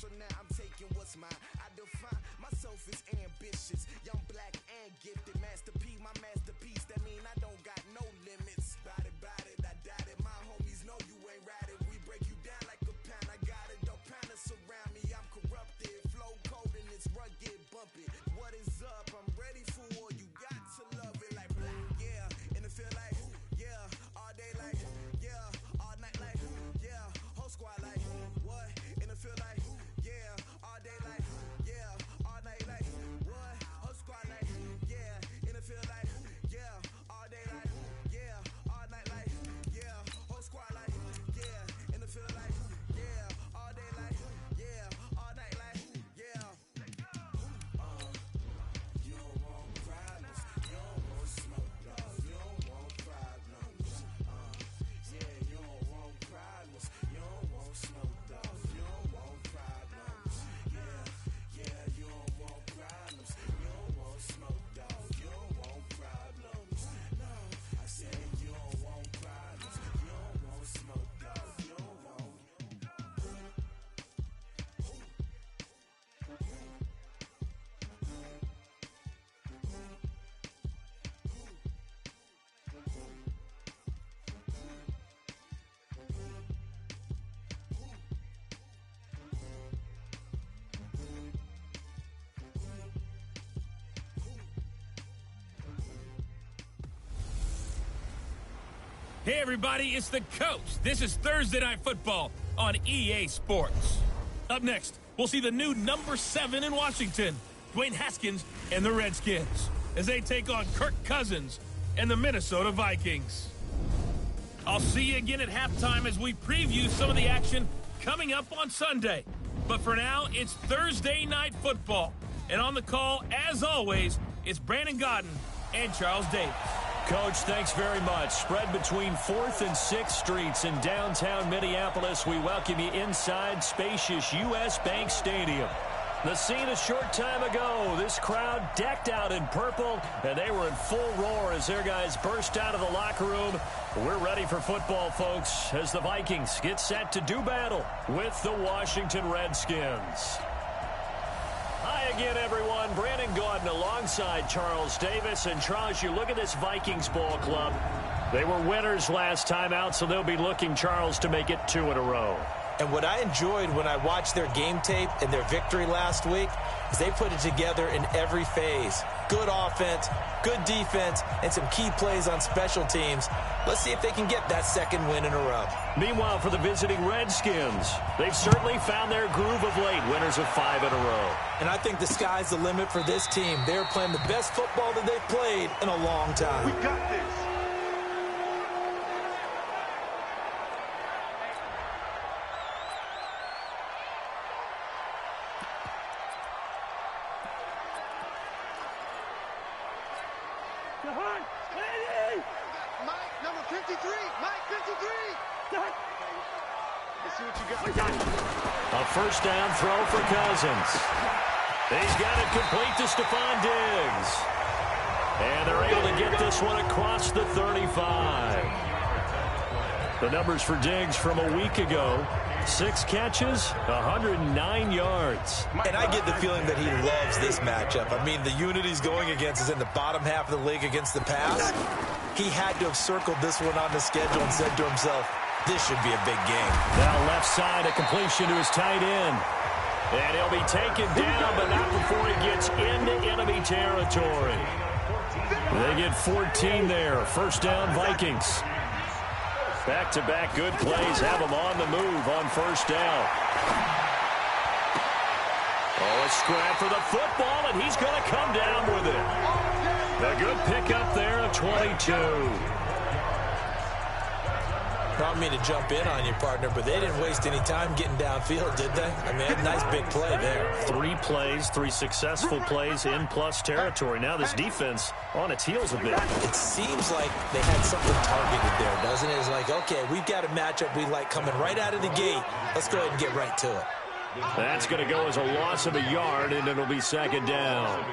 So now I'm taking what's mine. I define myself as ambitious, young, black, and gifted. Master P, my masterpiece. That mean I don't got no limits. Bout it, I doubt it. My homies know you ain't ratted. We break you down like a pound. I got it, don't panic surround me. I'm corrupted, flow cold and it's rugged, bumpy. What is up? I'm ready for war. You got to love it like black, yeah. And it feel like, yeah. All day like, yeah. All night like, yeah. Whole squad like, what? And it feel like, yeah. All day like, yeah. All night like, what? Whole squad like, yeah. And it feel like, yeah. All day like, yeah. All night like, yeah. Whole squad like, yeah. And it feel like, yeah. All day like, yeah. All night like, yeah. You don't want problems. You don't want smoke, dog. You don't want problems. Yeah, you don't want problems. You don't want smoke, dog. You don't want problems. Yeah, you don't want problems. You don't want smoke, dog. You don't want problems. No, I said you don't want problems. You don't want smoke, dog. You don't want. Hey, everybody, it's the Coach. This is Thursday Night Football on EA Sports. Up next, we'll see the new number 7 in Washington, Dwayne Haskins and the Redskins, as they take on Kirk Cousins and the Minnesota Vikings. I'll see you again at halftime as we preview some of the action coming up on Sunday. But for now, it's Thursday Night Football. And on the call, as always, it's Brandon Godden and Charles Davis. Coach, thanks very much. Spread between 4th and 6th Streets in downtown Minneapolis. We welcome you inside spacious U.S. Bank Stadium. The scene a short time ago, this crowd decked out in purple, and they were in full roar as their guys burst out of the locker room. We're ready for football, folks, as the Vikings get set to do battle with the Washington Redskins. Hi again, everyone. Brandon Gaudin alongside Charles Davis. And Charles, you look at this Vikings ball club. They were winners last time out, so they'll be looking, Charles, to make it 2 in a row. And what I enjoyed when I watched their game tape and their victory last week is they put it together in every phase. Good offense, good defense, and some key plays on special teams. Let's see if they can get that 2nd win in a row. Meanwhile, for the visiting Redskins, they've certainly found their groove of late, winners of 5 in a row. And I think the sky's the limit for this team. They're playing the best football that they've played in a long time. We got this. Mike, number 53. Mike, 53. Let's see what you got. A first down throw for Cousins. He's got it complete to Stephon Diggs. And they're able to get this one across the 35. The numbers for Diggs from a week ago. 6 catches, 109 yards. And I get the feeling that he loves this matchup. I mean, the unit he's going against is in the bottom half of the league against the pass. He had to have circled this one on the schedule and said to himself, this should be a big game. Now left side, a completion to his tight end. And he'll be taken down, but not before he gets into enemy territory. They get 14 there. First down, Vikings. Back-to-back good plays have them on the move on first down. Oh, a scrap for the football, and he's going to come down with it. A good pickup there of 22. Not me to jump in on you, partner, but they didn't waste any time getting downfield, did they? I mean, a nice big play there. 3 plays, 3 successful plays in plus territory. Now this defense on its heels a bit. It seems like they had something targeted there, doesn't it? It's like, okay, we've got a matchup we like coming right out of the gate. Let's go ahead and get right to it. That's going to go as a loss of a yard, and it'll be 2nd down.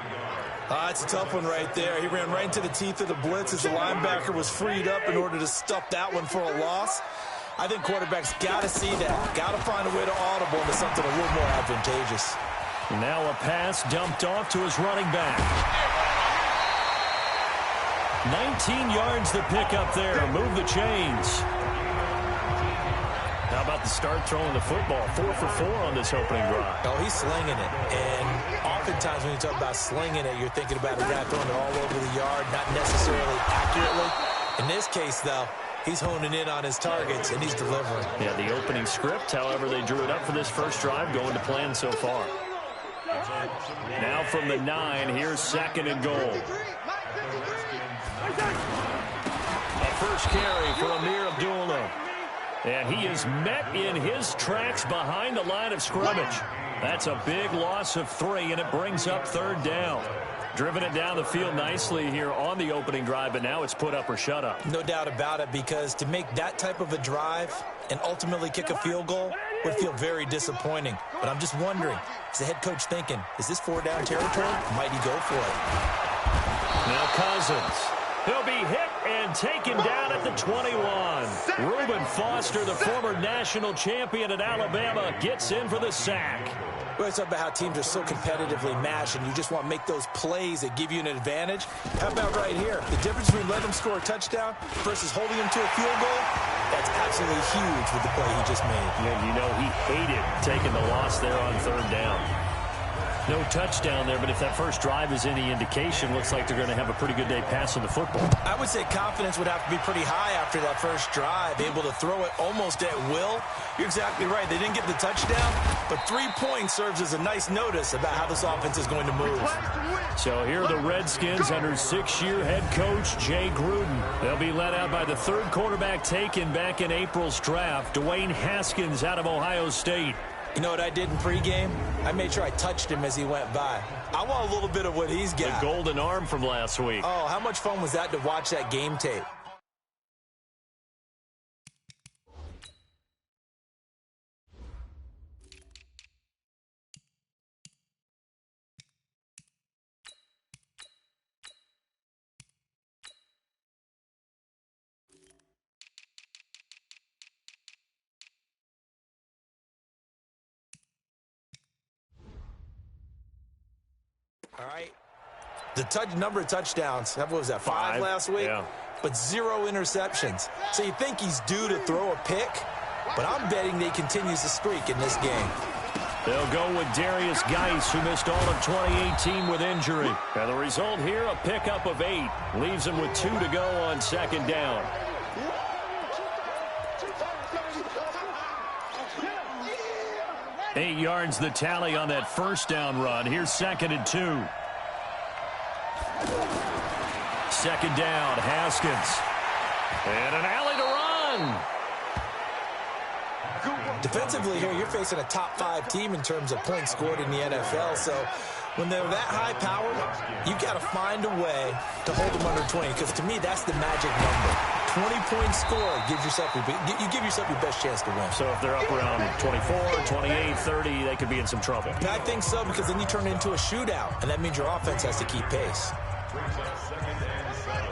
It's a tough one right there. He ran right into the teeth of the blitz as the linebacker was freed up in order to stuff that one for a loss. I think quarterbacks got to see that. Got to find a way to audible into something a little more advantageous. Now a pass dumped off to his running back. 19 yards to pick up there. Move the chains. How about the start throwing the football? 4 for 4 on this opening drive. Oh, he's slinging it. And oftentimes when you talk about slinging it, you're thinking about a guy throwing it all over the yard, not necessarily accurately. In this case, though, he's honing in on his targets, and he's delivering. Yeah, the opening script, however, they drew it up for this first drive, going to plan so far. Now from the 9, here's 2nd and goal. A first carry for Amir Abdullah. And he is met in his tracks behind the line of scrimmage. That's a big loss of 3, and it brings up 3rd down. Driven it down the field nicely here on the opening drive, but now it's put up or shut up. No doubt about it, because to make that type of a drive and ultimately kick a field goal would feel very disappointing. But I'm just wondering, is the head coach thinking, is this 4-down territory? Might he go for it? Now Cousins. He'll be hit and taken down at the 21. Reuben Foster, the former national champion at Alabama, gets in for the sack. We always talk about how teams are so competitively matched, and you just want to make those plays that give you an advantage. How about right here? The difference between letting them score a touchdown versus holding them to a field goal, that's absolutely huge with the play he just made. Yeah, you know he hated taking the loss there on 3rd down. No touchdown there, but if that first drive is any indication, looks like they're going to have a pretty good day passing the football. I would say confidence would have to be pretty high after that first drive, able to throw it almost at will. You're exactly right. They didn't get the touchdown, but 3 points serves as a nice notice about how this offense is going to move. So here are the Redskins under 6-year head coach Jay Gruden. They'll be led out by the 3rd quarterback taken back in April's draft, Dwayne Haskins out of Ohio State. You know what I did in pregame? I made sure I touched him as he went by. I want a little bit of what he's got. The golden arm from last week. Oh, how much fun was that to watch that game tape? All right. The number of touchdowns, what was that, 5 last week? Yeah. But 0 interceptions. So you think he's due to throw a pick, but I'm betting they continues the streak in this game. They'll go with Darius Geis, who missed all of 2018 with injury. And the result here, a pickup of 8. Leaves him with 2 to go on 2nd down. Eight yards the tally on that first down run. Here's 2nd and 2. 2nd down, Haskins. And an alley to run. Defensively here, you're facing a top 5 team in terms of points scored in the NFL. So when they're that high powered, you've got to find a way to hold them under 20. Because to me, that's the magic number. 20-point score gives yourself you give yourself your best chance to win. So if they're up around 24, 28, 30, they could be in some trouble. And I think so, because then you turn it into a shootout, and that means your offense has to keep pace.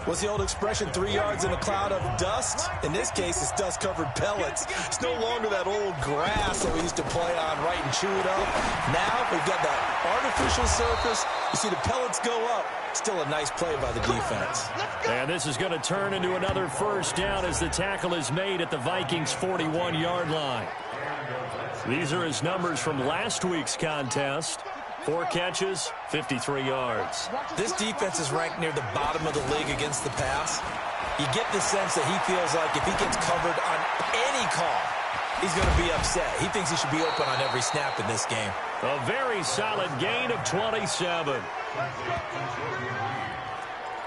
What's the old expression, 3 yards in a cloud of dust? In this case, it's dust-covered pellets. It's no longer that old grass that we used to play on, right, and chew it up. Now we've got that artificial surface. You see the pellets go up. Still a nice play by the defense. And this is going to turn into another first down as the tackle is made at the Vikings' 41-yard line. These are his numbers from last week's contest. 4 catches, 53 yards. This defense is ranked near the bottom of the league against the pass. You get the sense that he feels like if he gets covered on any call, he's going to be upset. He thinks he should be open on every snap in this game. A very solid gain of 27.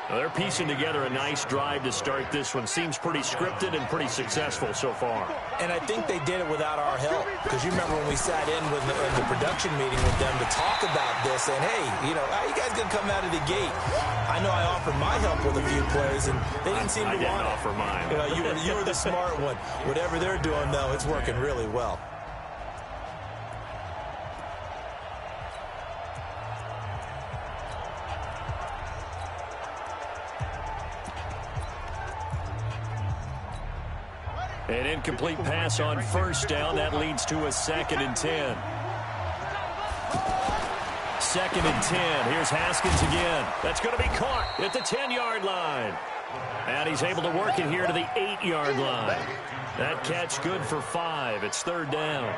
Well, they're piecing together a nice drive to start this one. Seems pretty scripted and pretty successful so far. And I think they did it without our help. Because you remember when we sat in with the production meeting with them to talk about this, and hey, you know, how you guys going to come out of the gate? I know I offered my help with a few plays, and they didn't seem to want it. I didn't offer mine. You know, you were the smart one. Whatever they're doing, though, it's working really well. An incomplete pass on first down. That leads to a 2nd and 10. 2nd and 10. Here's Haskins again. That's going to be caught at the 10-yard line. And he's able to work it here to the 8-yard line. That catch good for 5. It's 3rd down.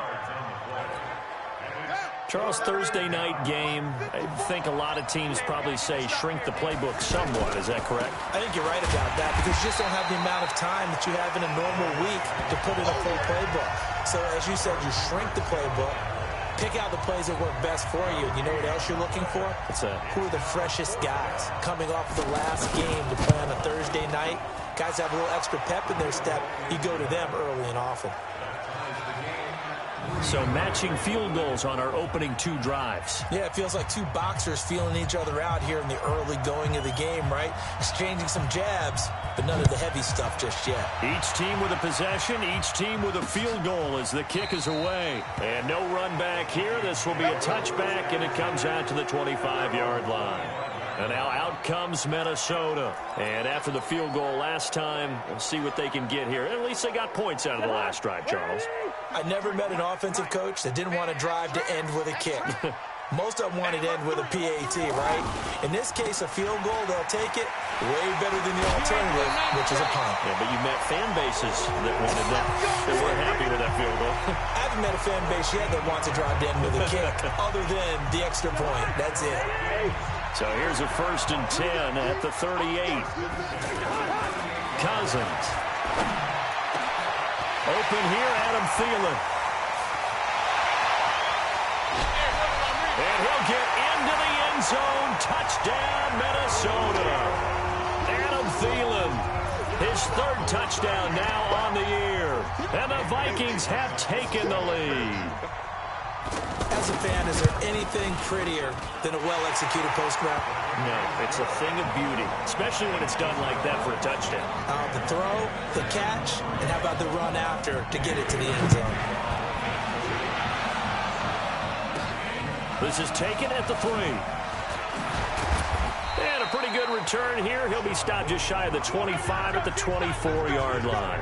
Charles, Thursday night game, I think a lot of teams probably say shrink the playbook somewhat. Is that correct? I think you're right about that because you just don't have the amount of time that you have in a normal week to put in a full playbook. So, as you said, you shrink the playbook, pick out the plays that work best for you. And you know what else you're looking for? What's that? Who are the freshest guys coming off of the last game to play on a Thursday night? Guys have a little extra pep in their step. You go to them early and often. So matching field goals on our opening 2 drives. Yeah, it feels like 2 boxers feeling each other out here in the early going of the game, right? Exchanging some jabs, but none of the heavy stuff just yet. Each team with a possession, each team with a field goal as the kick is away. And no run back here. This will be a touchback, and it comes out to the 25-yard line. And now out comes Minnesota. And after the field goal last time, we'll see what they can get here. At least they got points out of the last drive, Charles. I never met an offensive coach that didn't want to drive to end with a kick. Most of them wanted to end with a PAT, right? In this case, a field goal, they'll take it way better than the alternative, which is a punt. Yeah, but you met fan bases that wanted that, that were happy with that field goal. I haven't met a fan base yet that wants to drive to end with a kick, other than the extra point. That's it. So here's a 1st and 10 at the 38. Cousins. Open here, Adam Thielen. And he'll get into the end zone. Touchdown, Minnesota. Adam Thielen, his 3rd touchdown now on the year. And the Vikings have taken the lead. As a fan, is there anything prettier than a well-executed post route? No, it's a thing of beauty, especially when it's done like that for a touchdown. The throw, the catch, and how about the run after to get it to the end zone? This is taken at the 3. And a pretty good return here. He'll be stopped just shy of the 25 at the 24-yard line.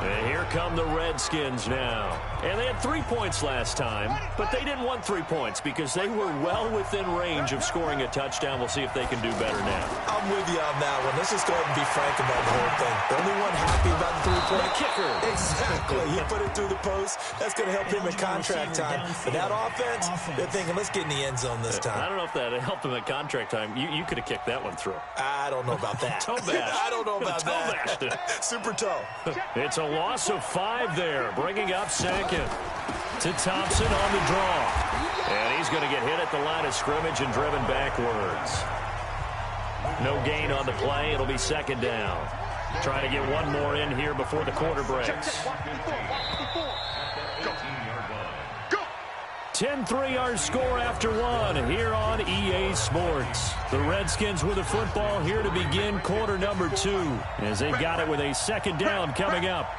And here come the Redskins now. And they had 3 points last time, but they didn't want 3 points because they were well within range of scoring a touchdown. We'll see if they can do better now. I'm with you on that one. Let's just go ahead and be frank about the whole thing. The only one happy about the 3-point kicker. Exactly. He put it through the post. That's going to help him in contract time. But that offense, they're thinking, let's get in the end zone this time. I don't know if that helped him at contract time. You could have kicked that one through. I don't know about that. Toe bash. I don't know about that. Super toe. It's a loss of 5 there, bringing up 2nd. To Thompson on the draw. And he's going to get hit at the line of scrimmage and driven backwards. No gain on the play. It'll be 2nd down. Trying to get one more in here before the quarter breaks. 10-3 our score after 1 here on EA Sports. The Redskins with the football here to begin quarter number 2 as they've got it with a 2nd down coming up.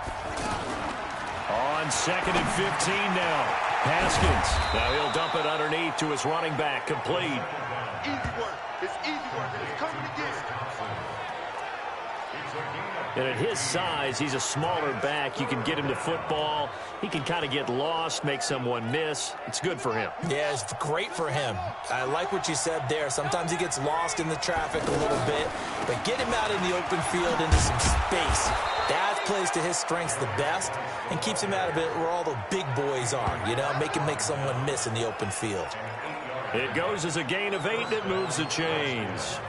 On 2nd and 15 now. Haskins. Now he'll dump it underneath to his running back. Complete. Easy work. It's easy work. It's coming again. And at his size, he's a smaller back. You can get him to football. He can kind of get lost, make someone miss. It's good for him. Yeah, it's great for him. I like what you said there. Sometimes he gets lost in the traffic a little bit, but get him out in the open field into some space. That plays to his strengths the best and keeps him out of it where all the big boys are, you know, make him make someone miss in the open field. It goes as a gain of 8, and it moves the chains.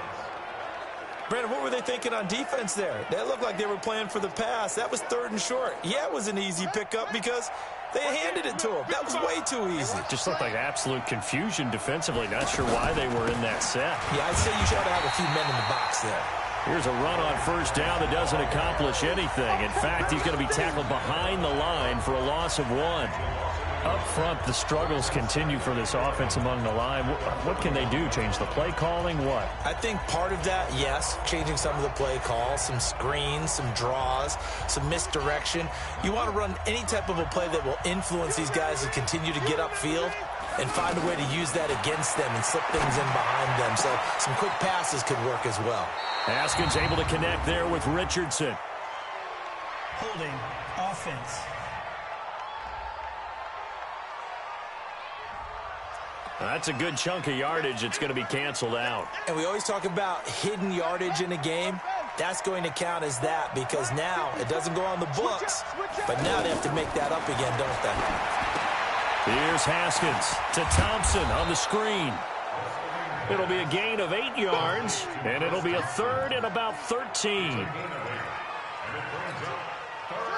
Brandon, what were they thinking on defense there? That looked like they were playing for the pass. That was 3rd and short. Yeah, it was an easy pickup because they handed it to him. That was way too easy. Just looked like absolute confusion defensively. Not sure why they were in that set. Yeah, I'd say you should have a few men in the box there. Here's a run on 1st down that doesn't accomplish anything. In fact, he's going to be tackled behind the line for a loss of 1. Up front, the struggles continue for this offense among the line. What can they do? Change the play calling? What? I think part of that, yes, changing some of the play calls, some screens, some draws, some misdirection. You want to run any type of a play that will influence these guys to continue to get upfield and find a way to use that against them and slip things in behind them. So some quick passes could work as well. Haskins able to connect there with Richardson. Holding offense. That's a good chunk of yardage. It's going to be canceled out. And we always talk about hidden yardage in a game. That's going to count as that because now it doesn't go on the books, but now they have to make that up again, don't they? Here's Haskins to Thompson on the screen. It'll be a gain of 8 yards, and it'll be a third and about 13.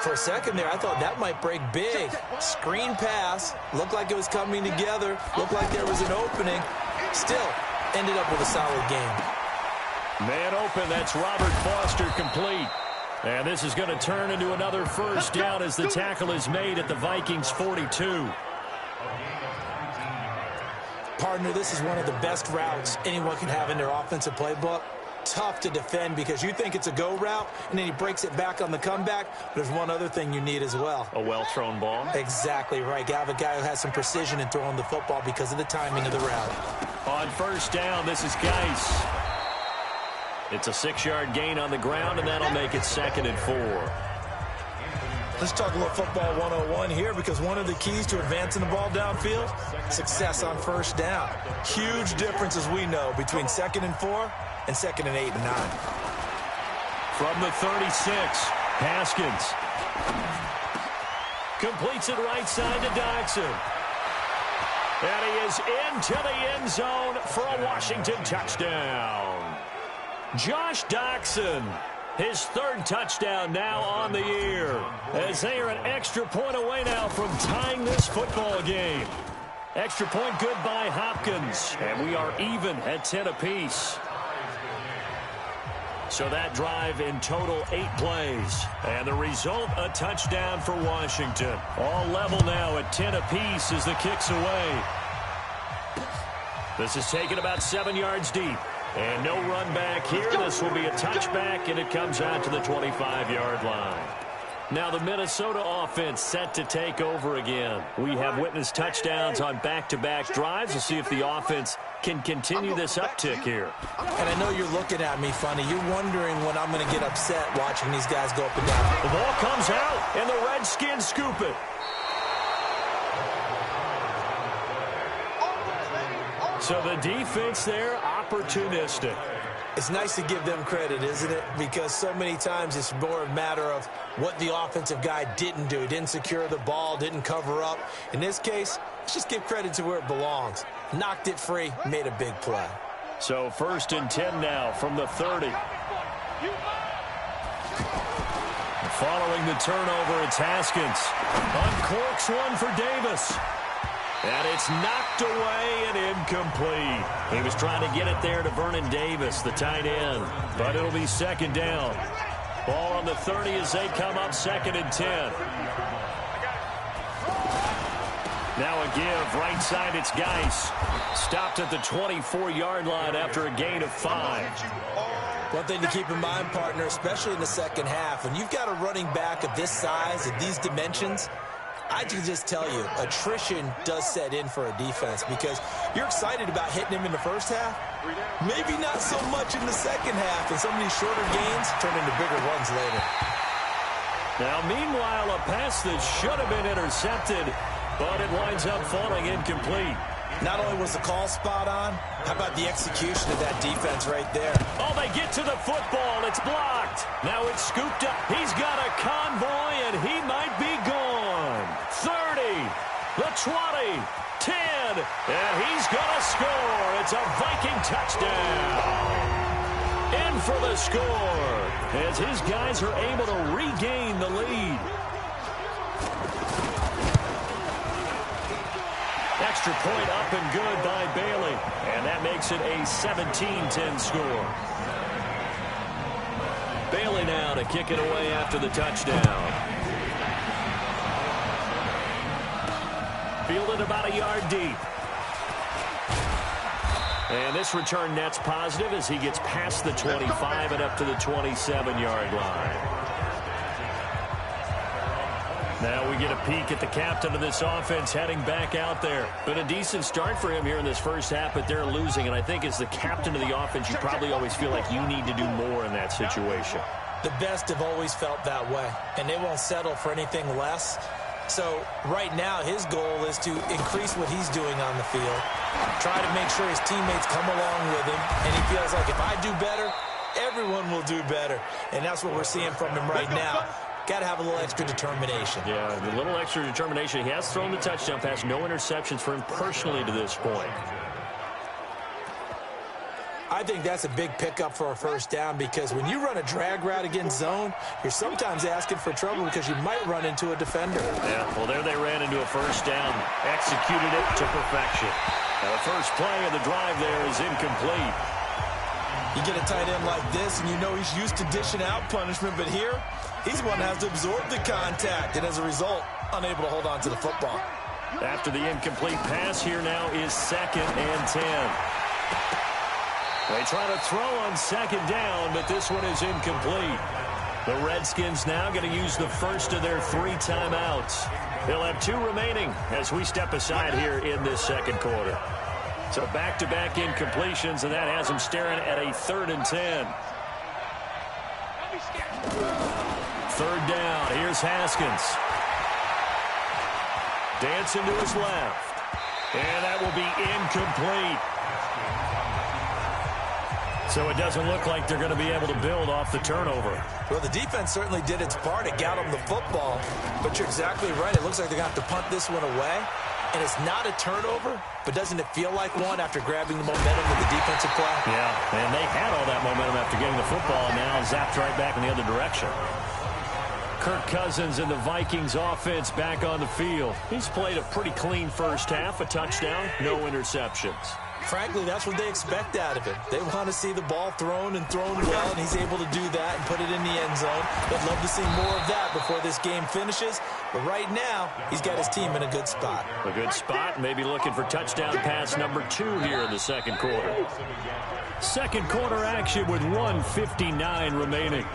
For a second there, I thought that might break big. Screen pass. Looked like it was coming together. Looked like there was an opening. Still ended up with a solid game. Man open. That's Robert Foster complete. And this is going to turn into another first down as the tackle is made at the Vikings 42. Partner, this is one of the best routes anyone can have in their offensive playbook. Tough to defend because you think it's a go route, and then he breaks it back on the comeback. But there's one other thing you need as well. A well-thrown ball. Exactly right. You have a guy who has some precision in throwing the football because of the timing of the route. On first down, this is Geis. It's a 6-yard gain on the ground, and that'll make it 2nd and 4. Let's talk a little football 101 here because one of the keys to advancing the ball downfield, success on first down. Huge difference, as we know, between 2nd and 4 and 2nd and 8 and 9. From the 36, Haskins completes it right side to Doxson. And he is into the end zone for a Washington touchdown. Josh Doxson, his 3rd touchdown now on the year, as they are an extra point away now from tying this football game. Extra point good by Hopkins, and we are even at 10 apiece. So that drive in total 8 plays. And the result, a touchdown for Washington. All level now at 10 apiece as the kick's away. This is taken about 7 yards deep. And no run back here. This will be a touchback, and it comes out to the 25-yard line. Now the Minnesota offense set to take over again. We have witnessed touchdowns on back-to-back drives. We'll see if the offense can continue this uptick here. And I know you're looking at me funny. You're wondering when I'm going to get upset watching these guys go up and down. The ball comes out, and the Redskins scoop it. So the defense there, opportunistic. It's nice to give them credit, isn't it? Because so many times it's more a matter of what the offensive guy didn't do. Didn't secure the ball, didn't cover up. In this case, let's just give credit to where it belongs. Knocked it free, made a big play. So 1st and 10 now from the 30. Following the turnover, it's Haskins. Uncorks one for Davis. And it's knocked away and incomplete. He was trying to get it there to Vernon Davis, the tight end. But it'll be 2nd down. Ball on the 30 as they come up 2nd and 10. Now a give. Right side, it's Geis. Stopped at the 24-yard line after a gain of 5. One thing to keep in mind, partner, especially in the second half, when you've got a running back of this size and these dimensions, I can just tell you, attrition does set in for a defense because you're excited about hitting him in the first half. Maybe not so much in the second half, and some of these shorter gains turn into bigger runs later. Now, meanwhile, a pass that should have been intercepted, but it winds up falling incomplete. Not only was the call spot on, how about the execution of that defense right there? Oh, they get to the football. It's blocked. Now it's scooped up. He's got a convoy, and he might be gone. 30, the 20, 10, and he's going to score. It's a Viking touchdown. In for the score as his guys are able to regain the lead. Extra point up and good by Bailey. And that makes it a 17-10 score. Bailey now to kick it away after the touchdown. Fielded about a yard deep. And this return net's positive as he gets past the 25 and up to the 27-yard line. Now we get a peek at the captain of this offense heading back out there. Been a decent start for him here in this first half, but they're losing. And I think as the captain of the offense, you probably always feel like you need to do more in that situation. The best have always felt that way, and they won't settle for anything less. So right now his goal is to increase what he's doing on the field, try to make sure his teammates come along with him, and he feels like if I do better, everyone will do better. And that's what we're seeing from him right now. Got to have a little extra determination. Yeah, a little extra determination. He has thrown the touchdown pass. No interceptions for him personally to this point. I think that's a big pickup for a first down because when you run a drag route against zone, you're sometimes asking for trouble because you might run into a defender. Yeah, well, there they ran into a first down. Executed it to perfection. Now, the first play of the drive there is incomplete. You get a tight end like this, and you know he's used to dishing out punishment, but here, he's the one that has to absorb the contact, and as a result, unable to hold on to the football. After the incomplete pass, here now is 2nd and 10. They try to throw on 2nd down, but this one is incomplete. The Redskins now going to use the first of their 3 timeouts. They'll have 2 remaining as we step aside here in this second quarter. So back-to-back incompletions, and that has them staring at a 3rd and 10. 3rd down. Here's Haskins. Dancing to his left. And that will be incomplete. So it doesn't look like they're going to be able to build off the turnover. Well, the defense certainly did its part. It got them the football. But you're exactly right. It looks like they're going to have to punt this one away. And it's not a turnover, but doesn't it feel like one after grabbing the momentum with the defensive play? Yeah, and they had all that momentum after getting the football, and now zapped right back in the other direction. Kirk Cousins and the Vikings offense back on the field. He's played a pretty clean first half, a touchdown, no interceptions. Frankly, that's what they expect out of him. They want to see the ball thrown and thrown well, and he's able to do that and put it in the end zone. They'd love to see more of that before this game finishes. But right now, he's got his team in a good spot. A good spot, maybe looking for touchdown pass number 2 here in the second quarter. Second quarter action with 1:59 remaining.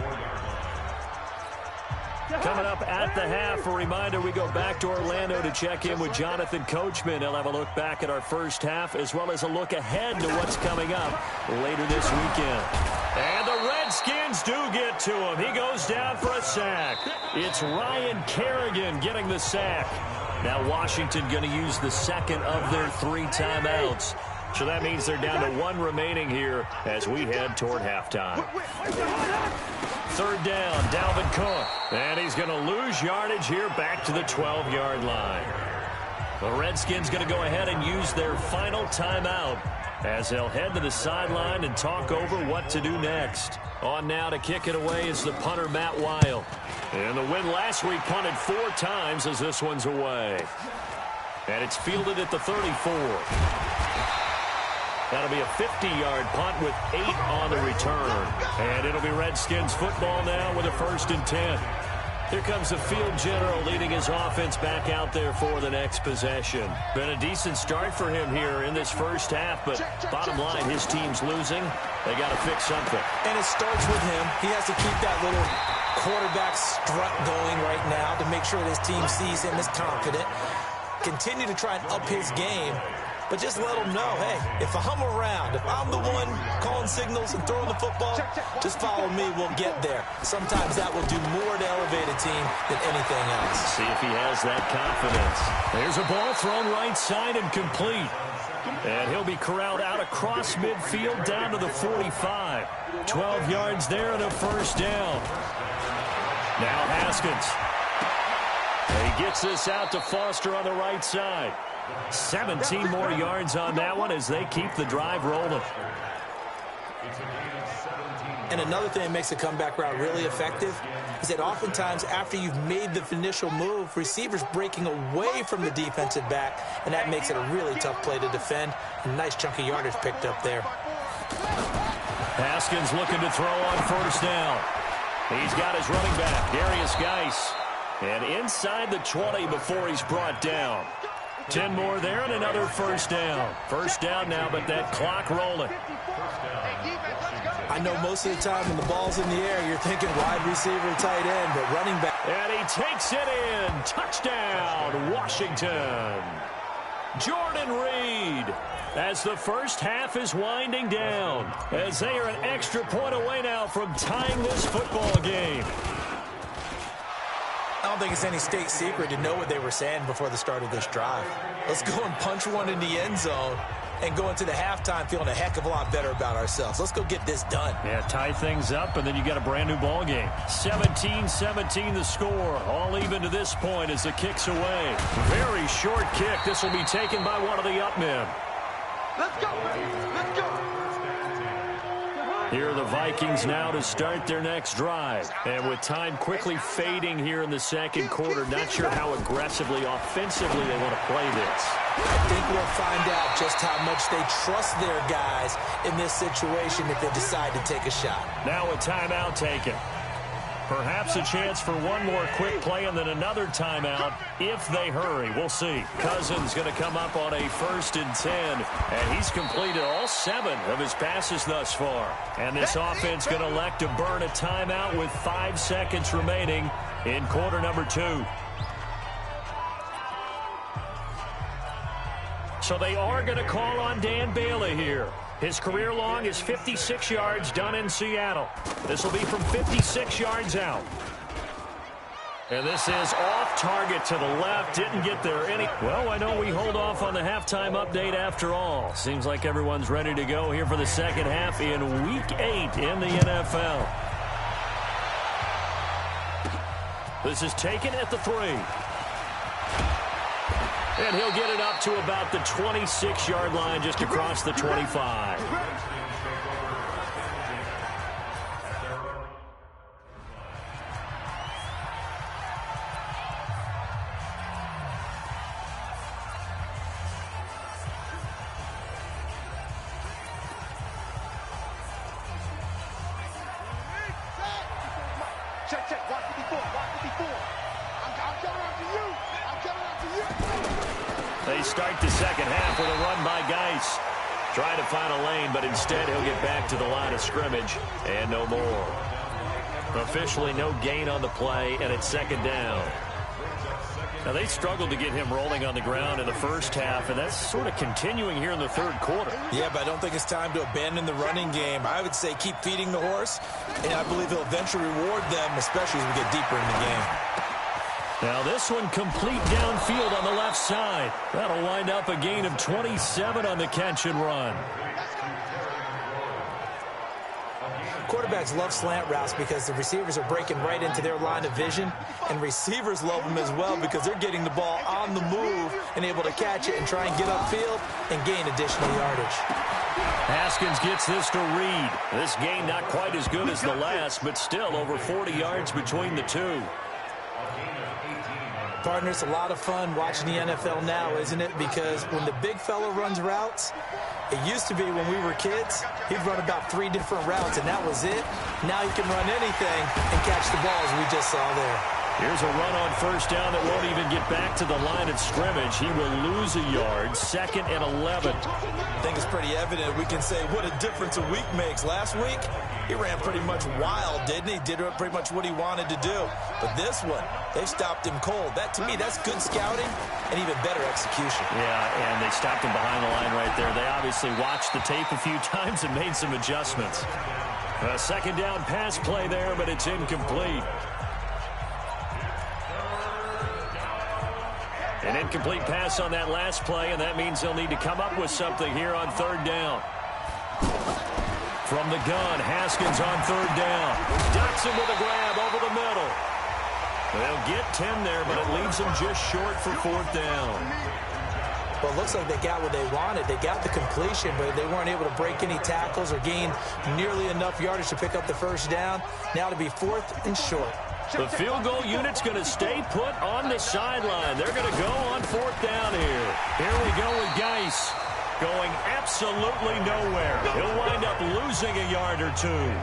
Coming up at the half, a reminder, we go back to Orlando to check in with Jonathan Coachman. He'll have a look back at our first half as well as a look ahead to what's coming up later this weekend. And the Redskins do get to him. He goes down for a sack. It's Ryan Kerrigan getting the sack. Now Washington going to use the second of their 3 timeouts. So that means they're down to 1 remaining here as we head toward halftime. 3rd down, Dalvin Cook. And he's going to lose yardage here back to the 12-yard line. The Redskins going to go ahead and use their final timeout as they'll head to the sideline and talk over what to do next. On now to kick it away is the punter, Matt Weil. And the win last week punted 4 times as this one's away. And it's fielded at the 34. That'll be a 50-yard punt with 8 on the return. And it'll be Redskins football now with a 1st and 10. Here comes the field general leading his offense back out there for the next possession. Been a decent start for him here in this first half, but bottom line, his team's losing. They got to fix something. And it starts with him. He has to keep that little quarterback strut going right now to make sure that his team sees him as confident. Continue to try and up his game. But just let them know, hey, if I'm around, if I'm the one calling signals and throwing the football, just follow me, we'll get there. Sometimes that will do more to elevate a team than anything else. See if he has that confidence. There's a ball thrown right side and complete. And he'll be corralled out across midfield down to the 45. 12 yards there and a 1st down. Now Haskins. He gets this out to Foster on the right side. 17 more yards on that one as they keep the drive rolling. And another thing that makes the comeback route really effective is that oftentimes after you've made the initial move, receivers breaking away from the defensive back, and that makes it a really tough play to defend. A nice chunk of yardage picked up there. Haskins looking to throw on 1st down. He's got his running back, Darius Geis. And inside the 20 before he's brought down. 10 more there and another first down. First down now, but that clock rolling. I know most of the time when the ball's in the air, you're thinking wide receiver, tight end, but running back. And he takes it in. Touchdown, Washington. Jordan Reed, as the first half is winding down, as they are an extra point away now from tying this football game. I don't think it's any state secret to know what they were saying before the start of this drive. Let's go and punch one in the end zone and go into the halftime feeling a heck of a lot better about ourselves. Let's go get this done. Yeah, tie things up, and then you got a brand-new ball game. 17-17 the score. All even to this point as the kick's away. Very short kick. This will be taken by one of the up men. Let's go, baby. Let's go. Here are the Vikings now to start their next drive. And with time quickly fading here in the second quarter, not sure how aggressively, offensively they want to play this. I think we'll find out just how much they trust their guys in this situation if they decide to take a shot. Now a timeout taken. Perhaps a chance for one more quick play and then another timeout if they hurry. We'll see. Cousins going to come up on a 1st and 10, and he's completed all 7 of his passes thus far. And this offense going to elect to burn a timeout with 5 seconds remaining in quarter number 2. So they are going to call on Dan Bailey here. His career long is 56 yards done in Seattle. This will be from 56 yards out. And this is off target to the left. Didn't get there any. Well, I know we hold off on the halftime update after all. Seems like everyone's ready to go here for the second half in Week 8 in the NFL. This is taken at the 3. And he'll get it up to about the 26-yard line, just across the 25. Check. Watch me before. I'm coming after you. They start the second half with a run by Geis. Trying to find a lane, but instead he'll get back to the line of scrimmage and no more. Officially no gain on the play, and it's second down. Now, they struggled to get him rolling on the ground in the first half, and that's sort of continuing here in the third quarter. Yeah, but I don't think it's time to abandon the running game. I would say keep feeding the horse, and I believe he'll eventually reward them, especially as we get deeper in the game. Now this one complete downfield on the left side. That'll wind up a gain of 27 on the catch and run. Quarterbacks love slant routes because the receivers are breaking right into their line of vision, and receivers love them as well because they're getting the ball on the move and able to catch it and try and get upfield and gain additional yardage. Haskins gets this to Reed. This gain not quite as good as the last, but still over 40 yards between the two. Partner, it's a lot of fun watching the NFL now, isn't it? Because when the big fella runs routes, it used to be when we were kids, he'd run about 3 different routes, and that was it. Now he can run anything and catch the ball, as we just saw there. Here's a run on first down that won't even get back to the line of scrimmage. He will lose a yard, 2nd and 11. I think it's pretty evident. We can say what a difference a week makes. Last week, he ran pretty much wild, didn't he? Did pretty much what he wanted to do. But this one, they stopped him cold. That, to me, that's good scouting and even better execution. Yeah, and they stopped him behind the line right there. They obviously watched the tape a few times and made some adjustments. A second down pass play there, but it's incomplete. An incomplete pass on that last play, and that means they'll need to come up with something here on third down. From the gun, Haskins on third down. Dotson with a grab over the middle. They'll get 10 there, but it leaves them just short for fourth down. Well, it looks like they got what they wanted. They got the completion, but they weren't able to break any tackles or gain nearly enough yardage to pick up the first down. Now to be 4th and short. The field goal unit's going to stay put on the sideline. They're going to go on fourth down here. Here we go with Geis going absolutely nowhere. He'll wind up losing a yard or two.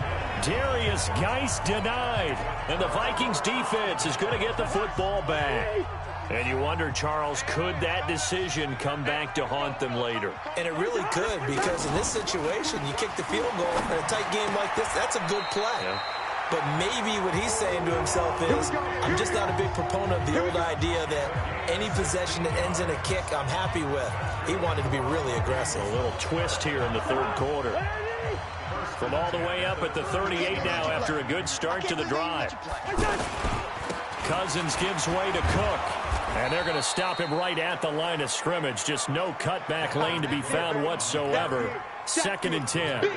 Darius Geis denied. And the Vikings defense is going to get the football back. And you wonder, Charles, could that decision come back to haunt them later? And it really could, because in this situation, you kick the field goal in a tight game like this, that's a good play. Yeah. But maybe what he's saying to himself is, I'm just not a big proponent of the old idea that any possession that ends in a kick I'm happy with. He wanted to be really aggressive. A little twist here in the third quarter. From all the way up at the 38 now after a good start to the drive. Cousins gives way to Cook. And they're going to stop him right at the line of scrimmage. Just no cutback lane to be found whatsoever. 2nd and 10.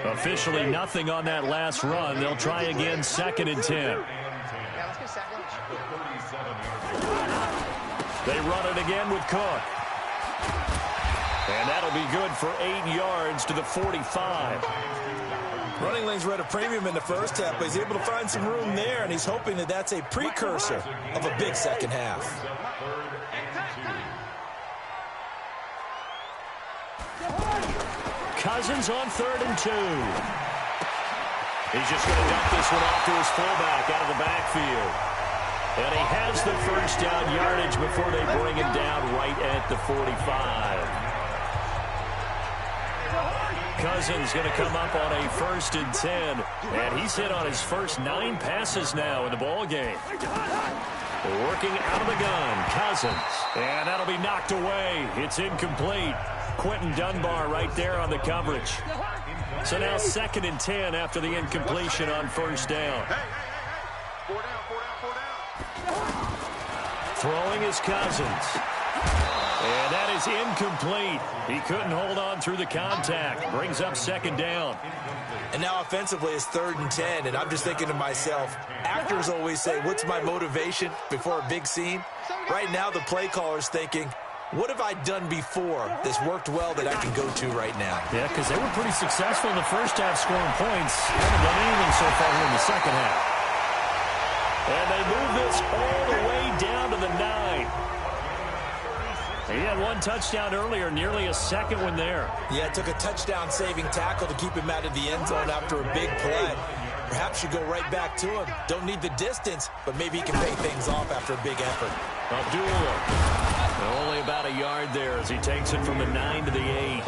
Officially nothing on that last run. They'll try again, 2nd and 10. They run it again with Cook. And that'll be good for 8 yards to the 45. Running lanes were at a premium in the first half, but he's able to find some room there, and he's hoping that that's a precursor of a big second half. Cousins on 3rd and 2. He's just going to dump this one off to his fullback out of the backfield. And he has the first down yardage before they bring him down right at the 45. Cousins going to come up on a 1st and 10. And he's hit on his first 9 passes now in the ball game. Working out of the gun, Cousins. And that'll be knocked away. It's incomplete. Quentin Dunbar right there on the coverage. So now 2nd and 10 after the incompletion on 1st down. Throwing is Cousins. And that is incomplete. He couldn't hold on through the contact. Brings up 2nd down. And now offensively it's 3rd and 10, and I'm just thinking to myself, actors always say, what's my motivation before a big scene? Right now the play caller's thinking, what have I done before that's worked well that I can go to right now? Yeah, because they were pretty successful in the first half scoring points. Haven't done anything so far here in the second half. And they move this all the way down to the 9. He had 1 touchdown earlier, nearly a second one there. Yeah, it took a touchdown-saving tackle to keep him out of the end zone after a big play. Perhaps you go right back to him. Don't need the distance, but maybe he can pay things off after a big effort. Abdullah, only about a yard there as he takes it from the 9 to the 8.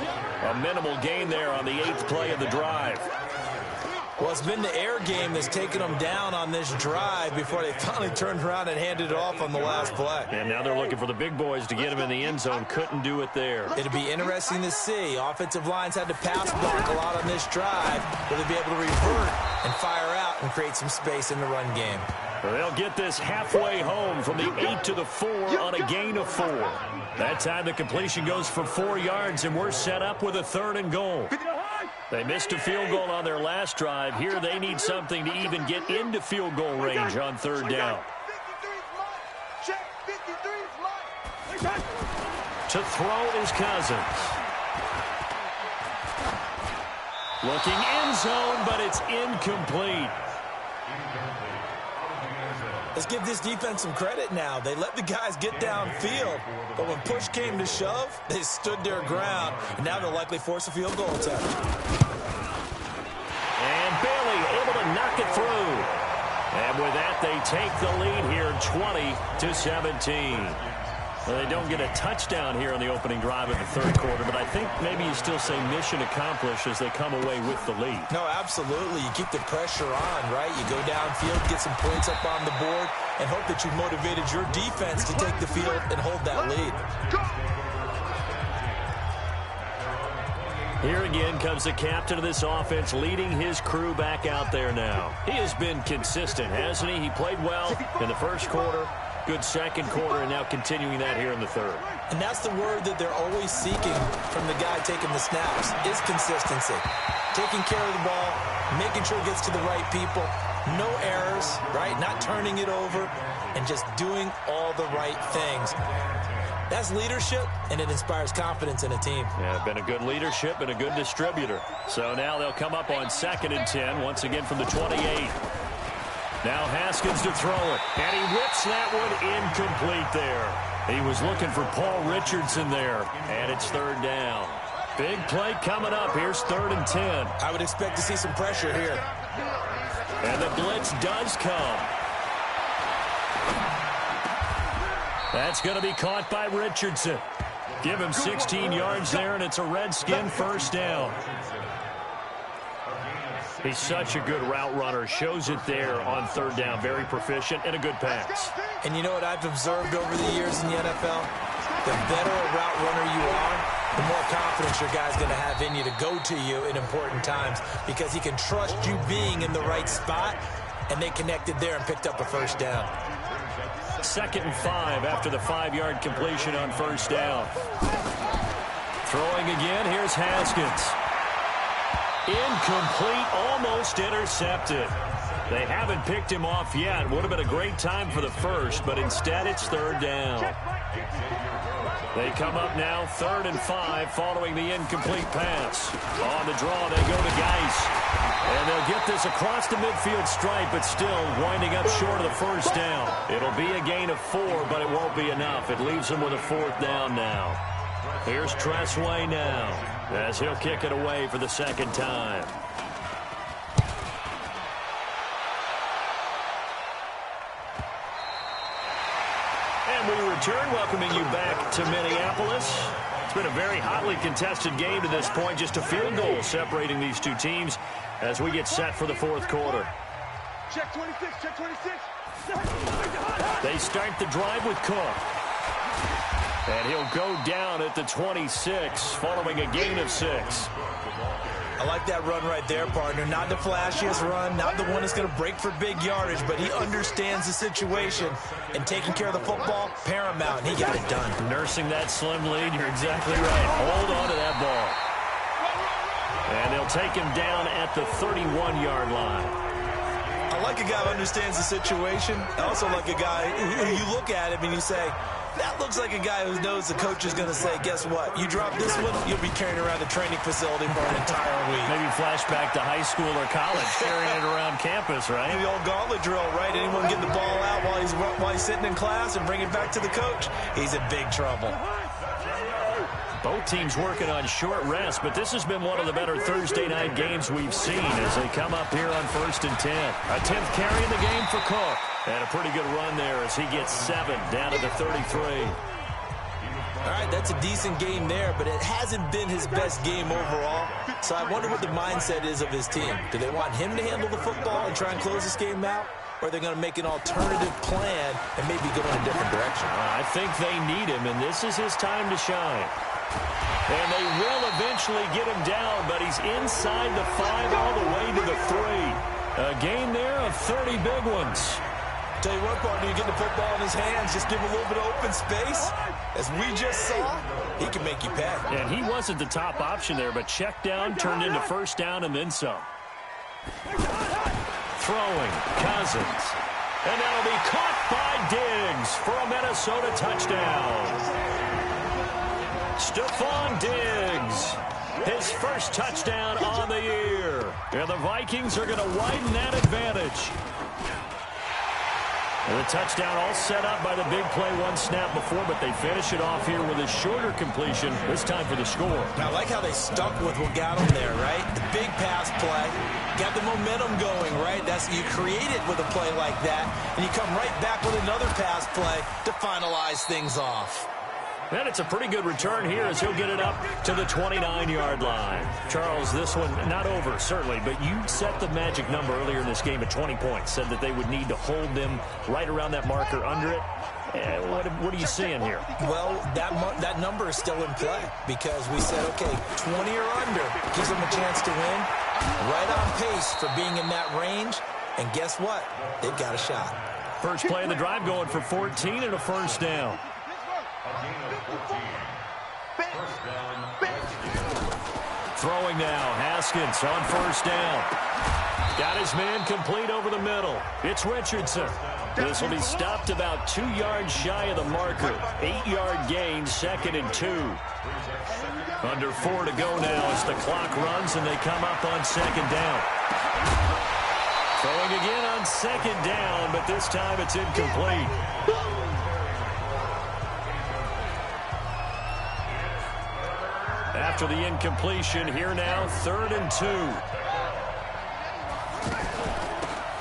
A minimal gain there on the 8th play of the drive. Well, it's been the air game that's taken them down on this drive before they finally turned around and handed it off on the last play. And now they're looking for the big boys to get him in the end zone. Couldn't do it there. It'll be interesting to see. Offensive lines had to pass block a lot on this drive. Will they be able to revert and fire out and create some space in the run game? They'll get this halfway home from the 8 to the 4 on a gain of 4. That time the completion goes for 4 yards, and we're set up with a 3rd and goal. They missed a field goal on their last drive. Here they need something to even get into field goal range on 3rd down. To throw is Cousins. Looking end zone, but it's incomplete. Let's give this defense some credit now. They let the guys get downfield, but when push came to shove, they stood their ground, and now they'll likely force a field goal attempt. And Bailey able to knock it through. And with that, they take the lead here, 20-17. Well, they don't get a touchdown here on the opening drive of the 3rd quarter, but I think maybe you still say mission accomplished as they come away with the lead. No, absolutely. You keep the pressure on, right? You go downfield, get some points up on the board, and hope that you've motivated your defense to take the field and hold that lead. Here again comes the captain of this offense, leading his crew back out there now. He has been consistent, hasn't he? He played well in the first quarter. Good second quarter, and now continuing that here in the 3rd. And that's the word that they're always seeking from the guy taking the snaps, is consistency. Taking care of the ball, making sure it gets to the right people, no errors, right? Not turning it over, and just doing all the right things. That's leadership, and it inspires confidence in a team. Yeah, been a good leadership and a good distributor. So now they'll come up on 2nd and 10, once again from the 28. Now Haskins to throw it, and he whips that one incomplete there. He was looking for Paul Richardson there, and it's 3rd down. Big play coming up. Here's 3rd and 10. I would expect to see some pressure here. And the blitz does come. That's going to be caught by Richardson. Give him 16 yards there, and it's a Redskin first down. He's such a good route runner. Shows it there on third down. Very proficient and a good pass. And you know what I've observed over the years in the NFL? The better a route runner you are, the more confidence your guy's going to have in you to go to you in important times because he can trust you being in the right spot, and they connected there and picked up a first down. 2nd and 5 after the 5-yard completion on first down. Throwing again, here's Haskins. Incomplete, almost intercepted. They haven't picked him off yet. Would have been a great time for the first, but instead it's third down. They come up now 3rd and 5 following the incomplete pass. On the draw, they go to Geis. And they'll get this across the midfield stripe, but still winding up short of the first down. It'll be a gain of 4, but it won't be enough. It leaves them with a 4th down now. Here's Tressway now as he'll kick it away for the 2nd time. And we return, welcoming you back to Minneapolis. It's been a very hotly contested game to this point. Just a field goal separating these two teams as we get set for the 4th quarter. Check 26, check 26. They start the drive with Cook. And he'll go down at the 26 following a gain of 6. I like that run right there, partner. Not the flashiest run, not the one that's going to break for big yardage, but he understands the situation, and taking care of the football, paramount, and he got it done. Nursing that slim lead, you're exactly right. Hold on to that ball. And they'll take him down at the 31-yard line. I like a guy who understands the situation. I also like a guy who you look at him and you say, that looks like a guy who knows the coach is going to say, guess what? You drop this one, you'll be carrying around the training facility for an entire week. Maybe flashback to high school or college, carrying it around campus, right? The old gauntlet drill, right? Anyone get the ball out while he's sitting in class and bring it back to the coach? He's in big trouble. Both teams working on short rest, but this has been one of the better Thursday night games we've seen as they come up here on 1st and 10. A 10th carry in the game for Cook. And a pretty good run there as he gets 7 down to the 33. All right, that's a decent game there, but it hasn't been his best game overall. So I wonder what the mindset is of his team. Do they want him to handle the football and try and close this game out? Or are they going to make an alternative plan and maybe go in a different direction? I think they need him, and this is his time to shine. And they will eventually get him down, but he's inside the 5 all the way to the 3. A gain there of 30 big ones. Tell you what, partner, you get the football in his hands, just give him a little bit of open space. As we just saw, he can make you pay. And he wasn't the top option there, but check down turned into first down and then some. Throwing, Cousins. And that'll be caught by Diggs for a Minnesota touchdown. Stephon Diggs, his first touchdown on the year. And the Vikings are going to widen that advantage. And the touchdown all set up by the big play one snap before, but they finish it off here with a shorter completion, this time for the score. Now, I like how they stuck with what got them there, right? The big pass play, got the momentum going, right? You create it with a play like that, and you come right back with another pass play to finalize things off. And it's a pretty good return here as he'll get it up to the 29-yard line. Charles, this one not over, certainly, but you set the magic number earlier in this game at 20 points, said that they would need to hold them right around that marker under it. What are you seeing here? Well, that number is still in play because we said, okay, 20 or under gives them a chance to win. Right on pace for being in that range, and guess what? They've got a shot. First play of the drive going for 14 and a first down. Throwing now, Haskins on first down. Got his man complete over the middle. It's Richardson. This will be stopped about 2 yards shy of the marker. 8-yard gain, 2nd and 2. Under 4 to go now as the clock runs and they come up on 2nd down. Throwing again on 2nd down, but this time it's incomplete. After the incompletion, here now, 3rd and 2.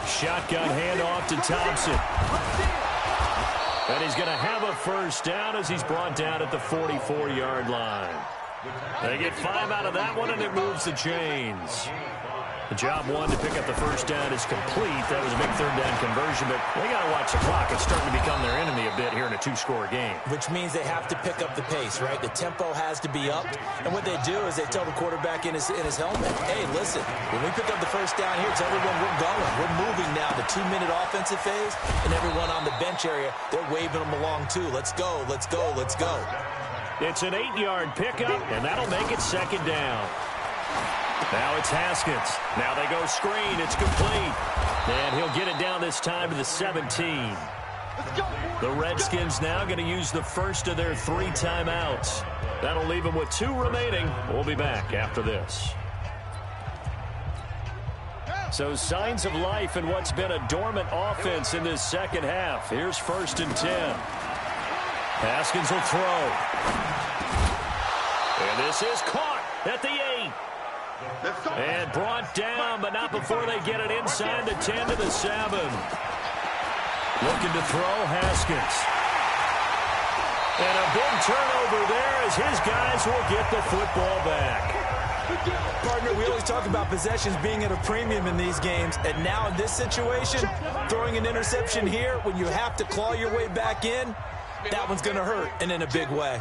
Shotgun handoff to Thompson. And he's going to have a first down as he's brought down at the 44-yard line. They get 5 out of that one, and it moves the chains. The job one to pick up the first down is complete. That was a big third down conversion, but they got to watch the clock. It's starting to become their enemy a bit here in a 2-score game. Which means they have to pick up the pace, right? The tempo has to be up. And what they do is they tell the quarterback in his helmet, hey, listen, when we pick up the first down here, tell everyone we're going. We're moving now the 2-minute offensive phase, and everyone on the bench area, they're waving them along too. Let's go, let's go, let's go. It's an 8-yard pickup, and that'll make it second down. Now it's Haskins. Now they go screen. It's complete. And he'll get it down this time to the 17. The Redskins now going to use the first of their 3 timeouts. That'll leave them with 2 remaining. We'll be back after this. So signs of life in what's been a dormant offense in this second half. Here's 1st and 10. Haskins will throw. And this is caught at the 8. And brought down, but not before they get it inside the 10 to the 7. Looking to throw, Haskins. And a big turnover there as his guys will get the football back. Partner, we always talk about possessions being at a premium in these games, and now in this situation, throwing an interception here when you have to claw your way back in, that one's going to hurt, and in a big way.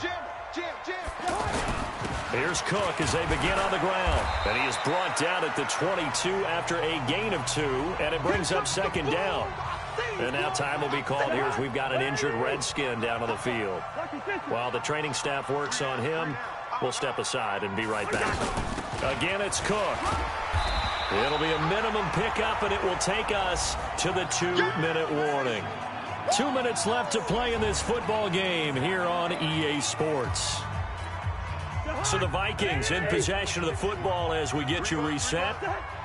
Here's Cook as they begin on the ground. And he is brought down at the 22 after a gain of 2, and it brings up second down. And now time will be called here as we've got an injured Redskin down on the field. While the training staff works on him, we'll step aside and be right back. Again, it's Cook. It'll be a minimum pickup, and it will take us to the 2-minute warning. 2 minutes left to play in this football game here on EA Sports. So the Vikings in possession of the football as we get you reset.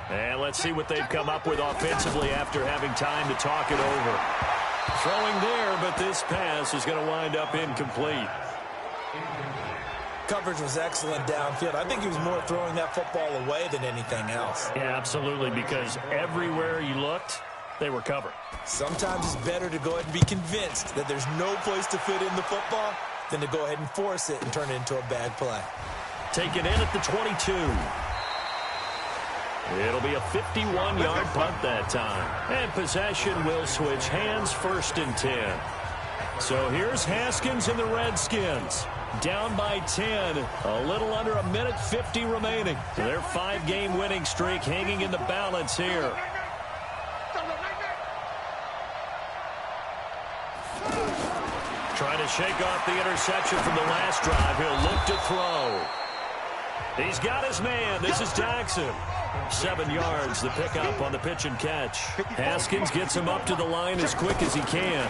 And let's see what they've come up with offensively after having time to talk it over. Throwing there, but this pass is going to wind up incomplete. Coverage was excellent downfield. I think he was more throwing that football away than anything else. Yeah, absolutely, because everywhere you looked, they were covered. Sometimes it's better to go ahead and be convinced that there's no place to fit in the football than to go ahead and force it and turn it into a bad play. Taken in at the 22. It'll be a 51-yard punt that time. And possession will switch hands, 1st and 10. So here's Haskins and the Redskins. Down by 10. A little under a minute 50 remaining. Their 5-game winning streak hanging in the balance here. Trying to shake off the interception from the last drive. He'll look to throw. He's got his man. This is Jackson. 7 yards, the pickup on the pitch and catch. Haskins gets him up to the line as quick as he can.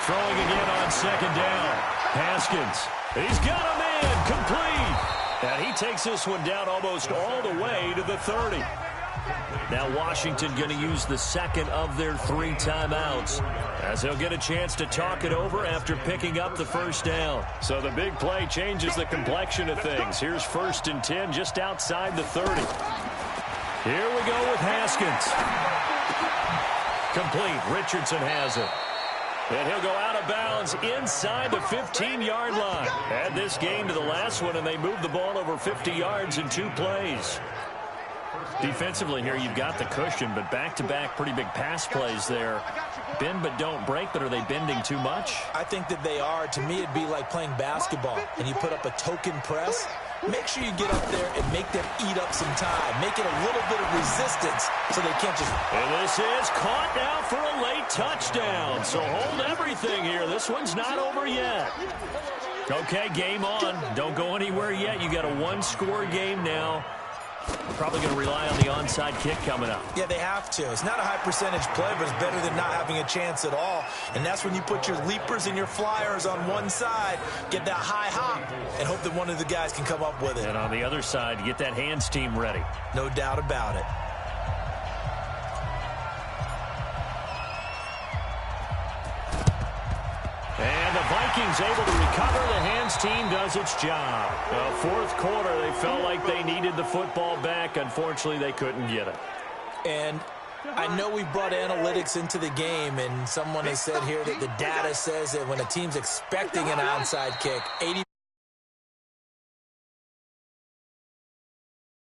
Throwing again on second down. Haskins. He's got a man. Complete. And he takes this one down almost all the way to the 30. Now Washington going to use the second of their 3 timeouts as he'll get a chance to talk it over after picking up the first down. So the big play changes the complexion of things. Here's 1st and 10 just outside the 30. Here we go with Haskins. Complete. Richardson has it. And he'll go out of bounds inside the 15-yard line. Add this game to the last one, and they moved the ball over 50 yards in 2 plays. Defensively here, you've got the cushion, but back-to-back pretty big pass plays there. Bend but don't break, but are they bending too much? I think that they are. To me, it'd be like playing basketball, and you put up a token press. Make sure you get up there and make them eat up some time. Make it a little bit of resistance so they can't just... And this is caught now for a late touchdown. So hold everything here. This one's not over yet. Okay, game on. Don't go anywhere yet. You got a 1-score game now. Probably going to rely on the onside kick coming up. Yeah, they have to. It's not a high percentage play, but it's better than not having a chance at all. And that's when you put your leapers and your flyers on one side, get that high hop, and hope that one of the guys can come up with it. And on the other side, get that hands team ready. No doubt about it. And the Vikings able to recover. The hands team does its job. Fourth quarter, they felt like they needed the football back. Unfortunately, they couldn't get it. And I know we brought analytics into the game, and someone has said here that the data says that when a team's expecting an onside kick, 80